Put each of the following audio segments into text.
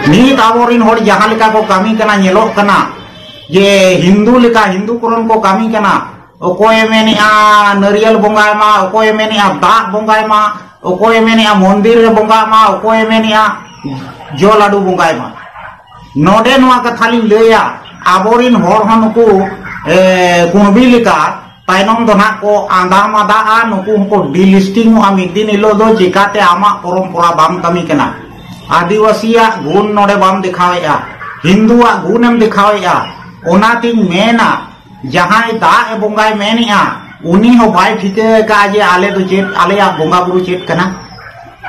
नीत आबोरिन होड़ जहां लेका को कामी कना नेलो कना जे हिंदू लेका हिंदू कोरन को कामी कना ओकोय मेनिया नरियल बोंगाय मा ओकोय मेनिया दाग बोंगाय मा ओकोय मेनिया मंदिर रे बोंगा मा ओकोय मेनिया जो लाडू बोंगाय मा नोडे नोआ कथा लिन लैया आबोरिन होड़ हन को कुणबी लेका ताइनम दो ना को आंधा मादा आ नुकु को डिलिस्टिंग आ मिदिन इलो दो जिकाते आमा परंपरा बाम कमी कना आदिवासिया गुण नोडे बाम दिखावेया हिंदुआ गुणम दिखावेया ओनातिन मेना जहां दा ए बोंगाय मेनिया उनी हो बाय ठिके का जे आले दो चेत आलेया बोंगा बुरु चेत कना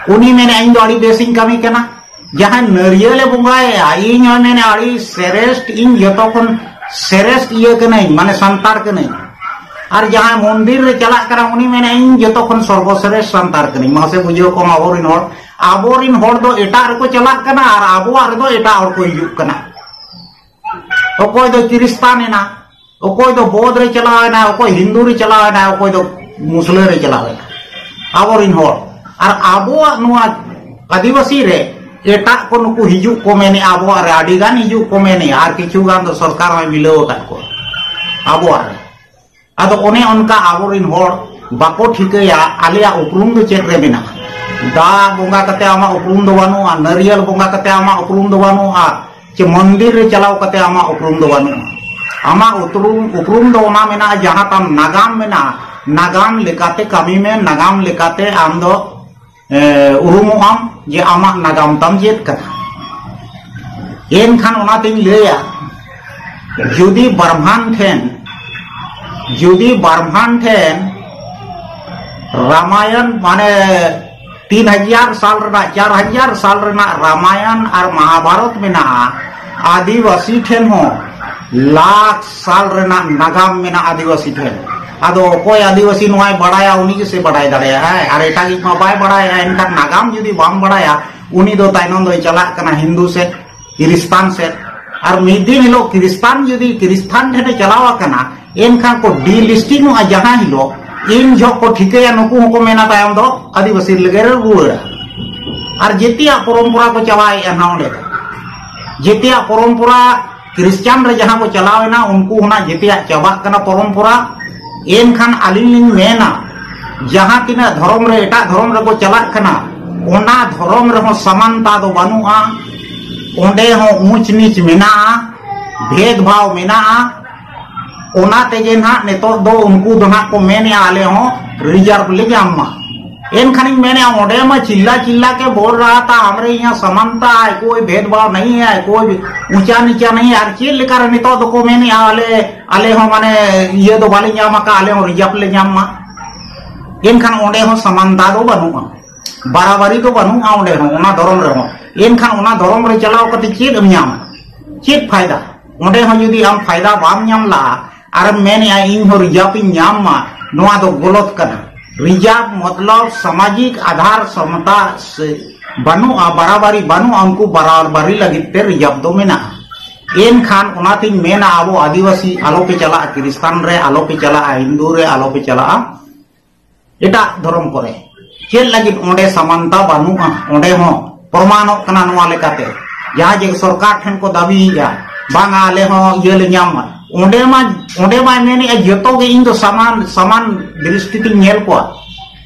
उनी मेने इन दो आड़ी बेसिंग कमी कना जहां नरियल बोंगाय इन हो मेने आड़ी सेरेस्ट इन जतो कोन सेरेस्ट ये कने माने संतार कने और जहां मंदिर रे चला करा उनी मेने इन जतो खन सर्वश्रेष्ठ संतार कनी मासे बुझो को आबोरिन होड़ दो एटा रे को चला कना और आबोआ रे दो एटा और को हिजुक कना ओकोय दो क्रिस्तान ना ओकोय दो बौद्ध रे चलावे ना ओकोय हिंदू रे चलावे ना ओकोय दो मुस्लिम रे चलावे ना आबोरिन होड़ और आबोआ नुआ आदिवासी रे एटा को नुकु हिजुक को मेने आबोआ रे आडी गान हिजुक को मेने और किछु गान दो सरकार में मिलाव का को आबोआ रे आदो ओने उनका आबोरिन होड़ बाको ठिकया आलिया उपरुम दो चेक रे बिना दा बोंगा कते आमा उपरुम दो बानु आ नरियल बोंगा कते आमा उपरुम दो बानु आ चे मंदिर रे चलाव कते आमा उपरुम दो बानु आमा उपरुम दो ना मेना जहां तम नागाम मेना नागाम लेकाते कमी में नागाम लेकाते आम दो उरुमो आम जे आमा नागाम तम जेत कथा एन खान ओना तिन लेया जुदी बरमान ठेन रामायण माने 3000 साल रना 4000 साल रना रामायण और महाभारत में ना आदिवासी ठेन हो लाख साल रना नागाम में ना आदिवासी ठेन आदो कोई आदिवासी नुआय बड़ाया उनी से बड़ाय दाड़या है और एटा की मा बाय बड़ाया इनका नागाम जुदी बाम बड़ाया उनी दो ताइनन दो चला कना हिंदू से क्रिस्तान से और मिदिन हिलो क्रिस्तान जुदी क्रिस्तान ठेने चलावा कना एनखान को डिलिस्टिंग जहां हिलो इन जो को ठिकया नुकु को मेना तायम दो आदिवासी लगेर रुड़ा और जेतिया परंपरा को चलाए एनाउंडे जेतिया परंपरा क्रिश्चियन रे जहां को चलावेना उनको होना जेतिया चबा कना परंपरा एनखान आलिन मेना जहां तिना धर्म रे एटा धर्म रे को चला कना ओना धर्म रे हो समानता दो बानुआ ओंडे हो ऊंच नीच मेना भेदभाव मेना ओना तेजे ना नेतो दो उनको दो ना को मेने आले हो रिजर्व ले जामा एनखानी मैंने ओडे में चिल्ला चिल्ला के बोल रहा था हमरे यहाँ समानता है कोई भेदभाव नहीं है कोई ऊंचा नीचा नहीं है चीज लेकर नेतो दो को मैंने आले हो माने ये दो वाले जामा का आले हो रिजर्व ले जामा एनखान ओडे हो समानता दो बनुआ बराबरी तो बनुआ ओडे हो ओना धर्म रे हो एनखान ओना धर्म रे चलाओ कति चीज अमयाम चीज फायदा ओडे हो यदि हम फायदा बाम नाम ला और मैंने इन हो रिजर्व नाम नुआ दो गलत कना रिजर्व मतलब सामाजिक आधार समता से बनु बराबरी बनु उनको बराबरी लगिते रिजर्व दो मेना एन खान उनातिन मेना आबो आदिवासी आलो पे चला क्रिस्तान रे आलो पे चला हिंदू रे आलो पे चला एटा धर्म करे चेल लगित ओंडे समानता बनु ओंडे हो प्रमाण कना नुआ लेकाते जहां जे सरकार ठन को दाबी या बांगा आले हो ये ले न्याम ओंडे मा मेने जतो के इन दो समान दृष्टि तिन नेल को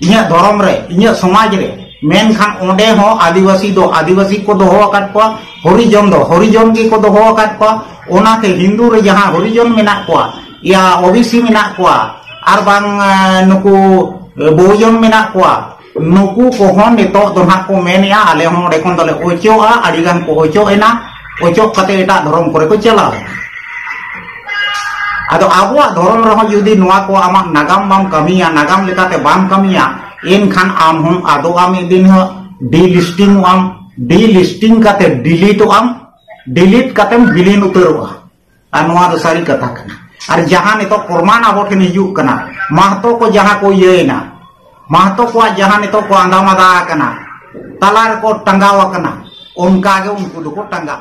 इnya धर्म रे इnya समाज रे मेन खान ओंडे हो आदिवासी को दो हो अकात को हरिजन की को दो हो अकात को ओना के हिंदू रे जहां हरिजन मेना को या ओबीसी मेना को आर बांग नुकु बहुजन मेना को नुकु को होन नितो दोना को मेनिया आले हो डेकोन दले ओचोआ आडिगान को ओचो एना ओचो कते एटा धर्म करे को चला आदो आबुआ धर्म रहो यदि नुआ को आमा नागाम बाम कमिया नागाम लेकाते बाम कमिया एन खान आम हम आदो आम दिन हो डिलिस्टिंग काते डिलीट काते बिलीन उतरवा अनुआ दो सारी कथा कना और जहां ने तो प्रमाण आबो ठेन हिजुक कना महतो को जहां को येना महतो को जहां ने तो को आंदा मादा कना तलार को टंगावा कना उनका के उनको को टंगा